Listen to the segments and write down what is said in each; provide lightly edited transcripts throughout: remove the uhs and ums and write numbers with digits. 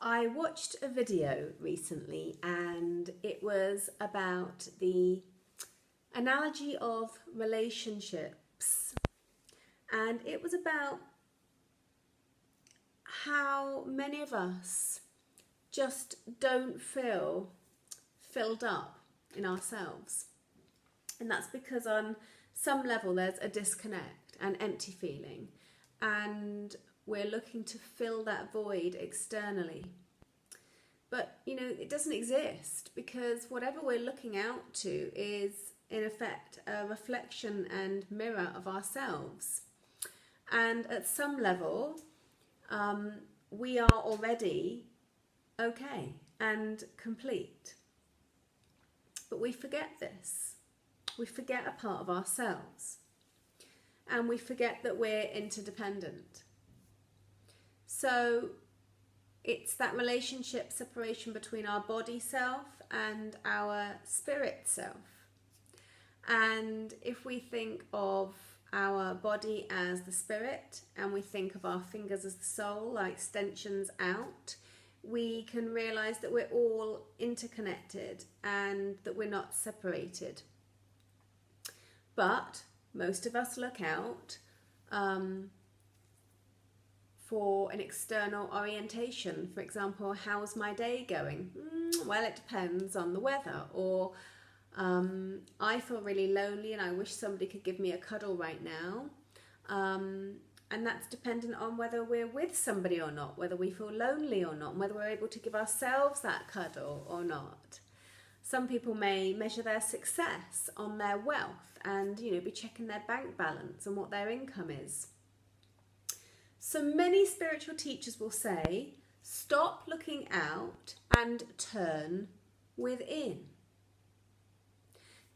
I watched a video recently and it was about the analogy of relationships, and it was about how many of us just don't feel filled up in ourselves. And that's because on some level there's a disconnect, an empty feeling, and we're looking to fill that void externally. But, it doesn't exist, because whatever we're looking out to is, in effect, a reflection and mirror of ourselves. And at some level, we are already okay and complete. But we forget this. We forget a part of ourselves. And we forget that we're interdependent. So it's that relationship separation between our body self and our spirit self. And if we think of our body as the spirit and we think of our fingers as the soul, like extensions out, we can realize that we're all interconnected and that we're not separated. But most of us look out for an external orientation. For example, how's my day going? Well, it depends on the weather. Or I feel really lonely and I wish somebody could give me a cuddle right now. And that's dependent on whether we're with somebody or not, whether we feel lonely or not, and whether we're able to give ourselves that cuddle or not. Some people may measure their success on their wealth and, be checking their bank balance and what their income is. So many spiritual teachers will say, stop looking out and turn within.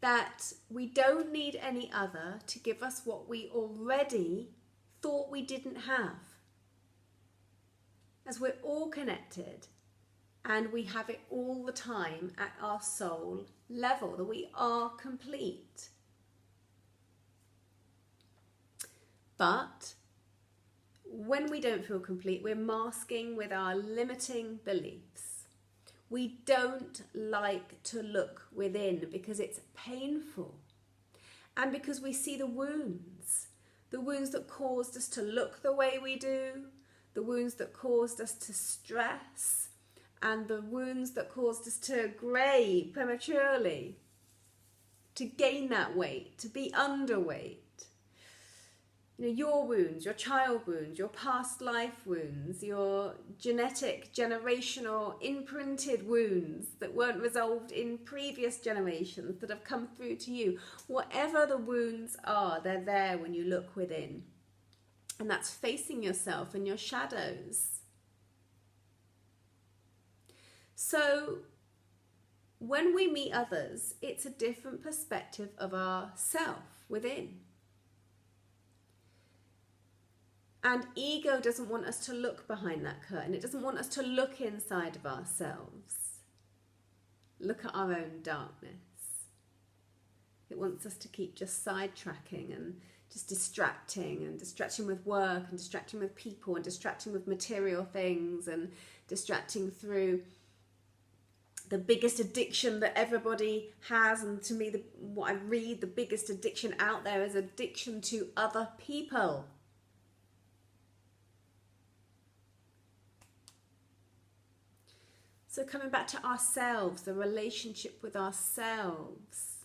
That we don't need any other to give us what we already thought we didn't have. As we're all connected and we have it all the time at our soul level, that we are complete. But when we don't feel complete, we're masking with our limiting beliefs. We don't like to look within because it's painful. And because we see the wounds that caused us to look the way we do, the wounds that caused us to stress, and the wounds that caused us to grey prematurely, to gain that weight, to be underweight. Your wounds, your child wounds, your past life wounds, your genetic, generational, imprinted wounds that weren't resolved in previous generations that have come through to you. Whatever the wounds are, they're there when you look within. And that's facing yourself and your shadows. So when we meet others, it's a different perspective of ourself within. And ego doesn't want us to look behind that curtain. It doesn't want us to look inside of ourselves. Look at our own darkness. It wants us to keep just sidetracking and just distracting with work and distracting with people and distracting with material things and distracting through the biggest addiction that everybody has. And to me, what I read, the biggest addiction out there is addiction to other people. So coming back to ourselves, the relationship with ourselves.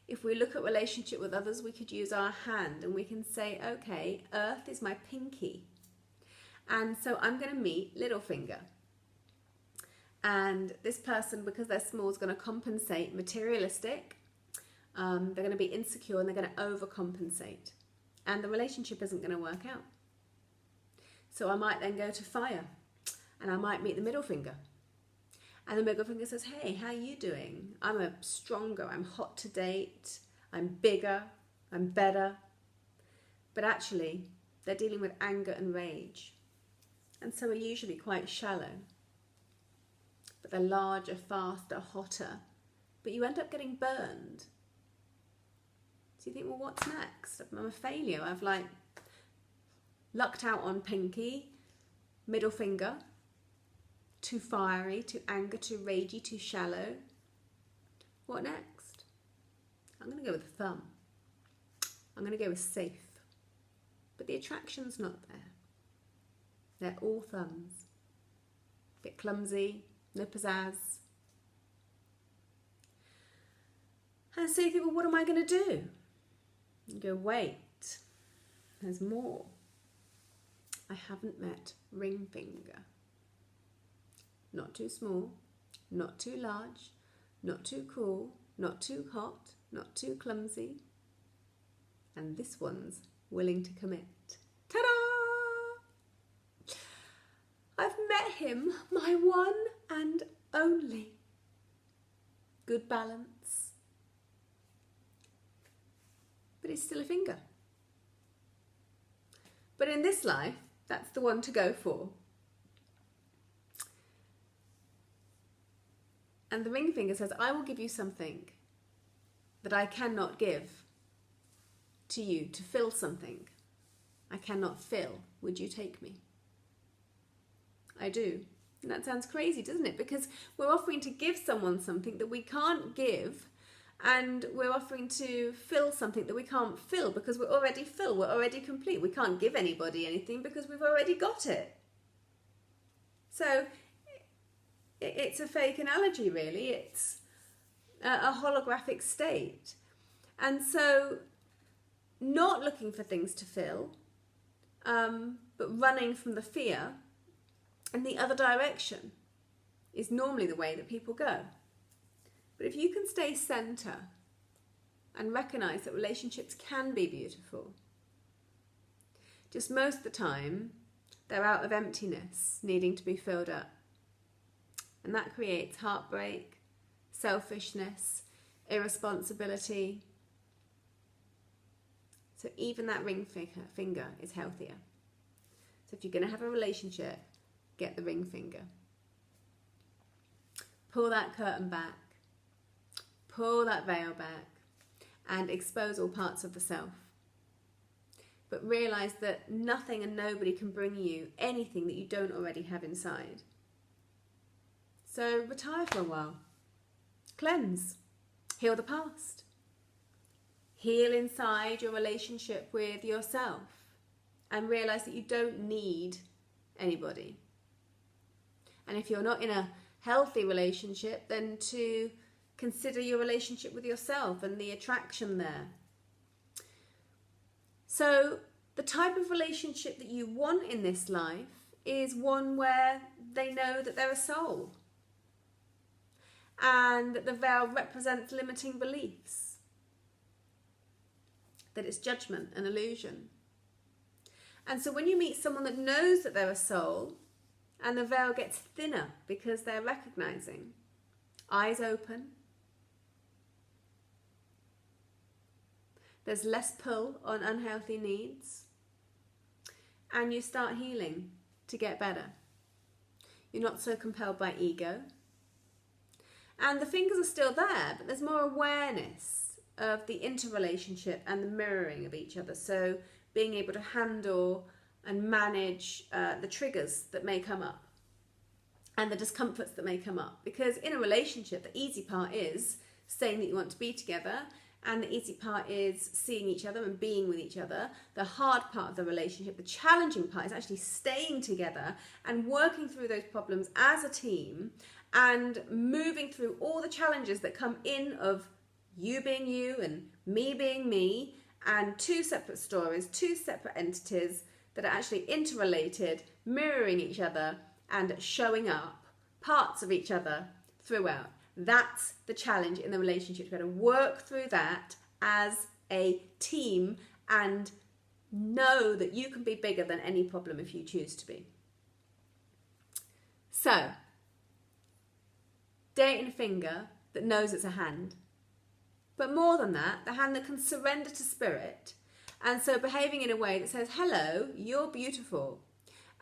If we look at relationship with others, we could use our hand and we can say, okay, Earth is my pinky. And so I'm going to meet little finger. And this person, because they're small, is going to compensate materialistic. They're going to be insecure and they're going to overcompensate. And the relationship isn't going to work out. So I might then go to fire. And I might meet the middle finger. And the middle finger says, hey, how are you doing? I'm stronger, I'm hot to date, I'm bigger, I'm better. But actually, they're dealing with anger and rage. And so are usually quite shallow. But they're larger, faster, hotter. But you end up getting burned. So you think, well, what's next? I'm a failure. I've lucked out on pinky, middle finger. too fiery, too angry, too ragey, too shallow. What next? I'm going to go with the thumb. I'm going to go with safe. But the attraction's not there. They're all thumbs. Bit clumsy, no pizzazz. And so you think, well, what am I going to do? You go, wait, there's more. I haven't met ring finger. Not too small, not too large, not too cool, not too hot, not too clumsy. And this one's willing to commit. Ta-da! I've met him, my one and only. Good balance. But it's still a finger. But in this life, that's the one to go for. And the ring finger says, I will give you something that I cannot give to you, to fill something I cannot fill. Would you take me? I do. And that sounds crazy, doesn't it? Because we're offering to give someone something that we can't give, and we're offering to fill something that we can't fill because we're already full, we're already complete. We can't give anybody anything because we've already got it. So it's a fake analogy, really. It's a holographic state. And so not looking for things to fill, but running from the fear in the other direction is normally the way that people go. But if you can stay centre and recognise that relationships can be beautiful, just most of the time they're out of emptiness, needing to be filled up. And that creates heartbreak, selfishness, irresponsibility. So even that ring finger is healthier. So if you're going to have a relationship, get the ring finger. Pull that curtain back. Pull that veil back. And expose all parts of the self. But realise that nothing and nobody can bring you anything that you don't already have inside. So retire for a while. Cleanse. Heal the past. Heal inside your relationship with yourself. And realise that you don't need anybody. And if you're not in a healthy relationship, then to consider your relationship with yourself and the attraction there. So the type of relationship that you want in this life is one where they know that they're a soul. And that the veil represents limiting beliefs. That it's judgment and illusion. And so when you meet someone that knows that they're a soul, and the veil gets thinner because they're recognizing, eyes open, there's less pull on unhealthy needs, and you start healing to get better. You're not so compelled by ego. And the fingers are still there, but there's more awareness of the interrelationship and the mirroring of each other. So being able to handle and manage the triggers that may come up and the discomforts that may come up. Because in a relationship, the easy part is saying that you want to be together, and the easy part is seeing each other and being with each other. The hard part of the relationship, the challenging part, is actually staying together and working through those problems as a team and moving through all the challenges that come in of you being you and me being me, and two separate stories, two separate entities that are actually interrelated, mirroring each other and showing up parts of each other throughout. That's the challenge in the relationship. You've got to work through that as a team and know that you can be bigger than any problem if you choose to be. So, dating a finger that knows it's a hand. But more than that, the hand that can surrender to spirit. And so behaving in a way that says, hello, you're beautiful.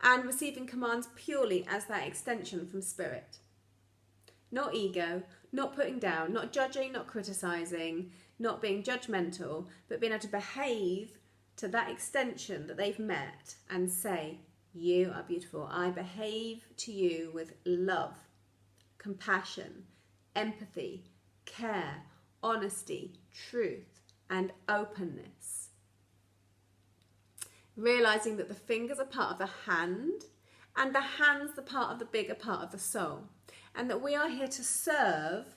And receiving commands purely as that extension from spirit. Not ego, not putting down, not judging, not criticising, not being judgmental, but being able to behave to that extension that they've met and say, You are beautiful. I behave to you with love, compassion, empathy, care, honesty, truth, and openness. Realizing that the fingers are part of the hand and the hand's the part of the bigger part of the soul. And that we are here to serve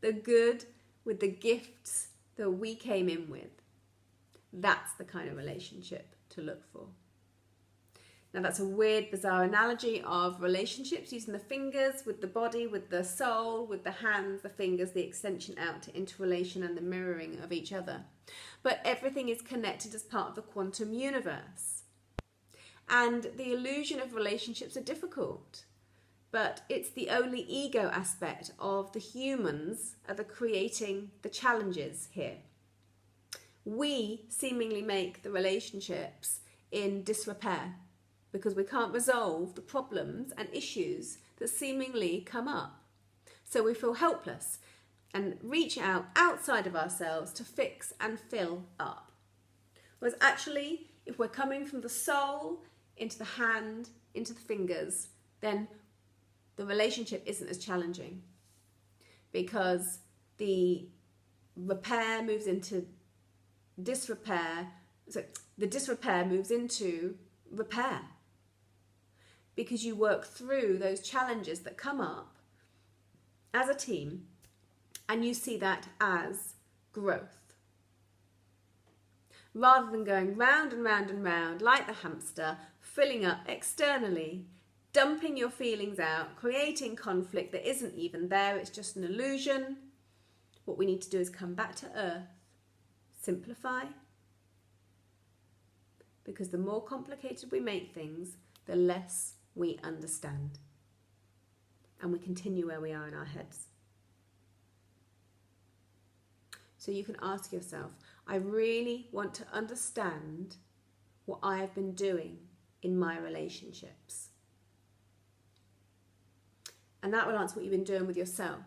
the good with the gifts that we came in with. That's the kind of relationship to look for. Now that's a weird, bizarre analogy of relationships, using the fingers with the body, with the soul, with the hands, the fingers, the extension out to interrelation and the mirroring of each other. But everything is connected as part of the quantum universe. And the illusion of relationships are difficult. But it's the only ego aspect of the humans are the creating the challenges here. We seemingly make the relationships in disrepair because we can't resolve the problems and issues that seemingly come up. So we feel helpless and reach out outside of ourselves to fix and fill up. Whereas actually, if we're coming from the soul into the hand, into the fingers, then the relationship isn't as challenging because the repair moves into disrepair. So the disrepair moves into repair because you work through those challenges that come up as a team and you see that as growth. Rather than going round and round and round like the hamster, filling up externally, dumping your feelings out, creating conflict that isn't even there, it's just an illusion. What we need to do is come back to earth, simplify, because the more complicated we make things, the less we understand. And we continue where we are in our heads. So you can ask yourself, I really want to understand what I have been doing in my relationships. And that will answer what you've been doing with yourself.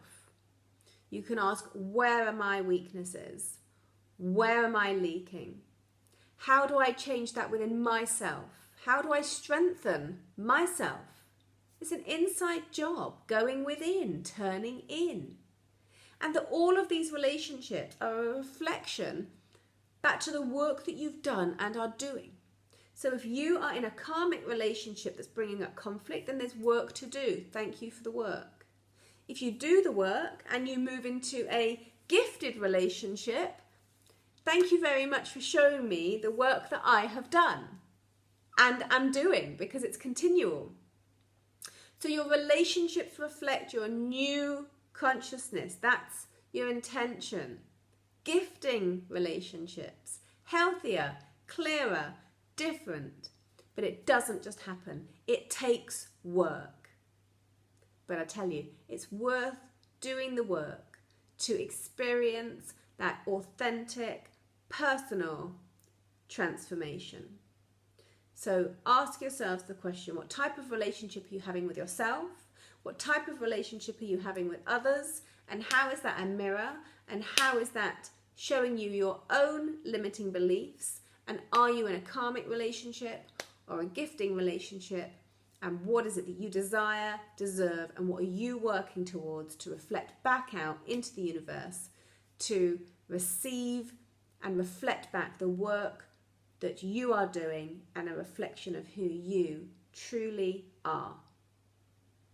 You can ask, where are my weaknesses? Where am I leaking? How do I change that within myself? How do I strengthen myself? It's an inside job, going within, turning in. And that all of these relationships are a reflection back to the work that you've done and are doing. So if you are in a karmic relationship that's bringing up conflict, then there's work to do. Thank you for the work. If you do the work and you move into a gifted relationship, thank you very much for showing me the work that I have done and am doing, because it's continual. So your relationships reflect your new consciousness. That's your intention. Gifting relationships, healthier, clearer, different. But it doesn't just happen. It takes work. But I tell you, it's worth doing the work to experience that authentic, personal transformation. So ask yourselves the question, what type of relationship are you having with yourself? What type of relationship are you having with others? And how is that a mirror? And how is that showing you your own limiting beliefs? And are you in a karmic relationship or a gifting relationship? And what is it that you desire, deserve, and what are you working towards to reflect back out into the universe to receive and reflect back the work that you are doing and a reflection of who you truly are?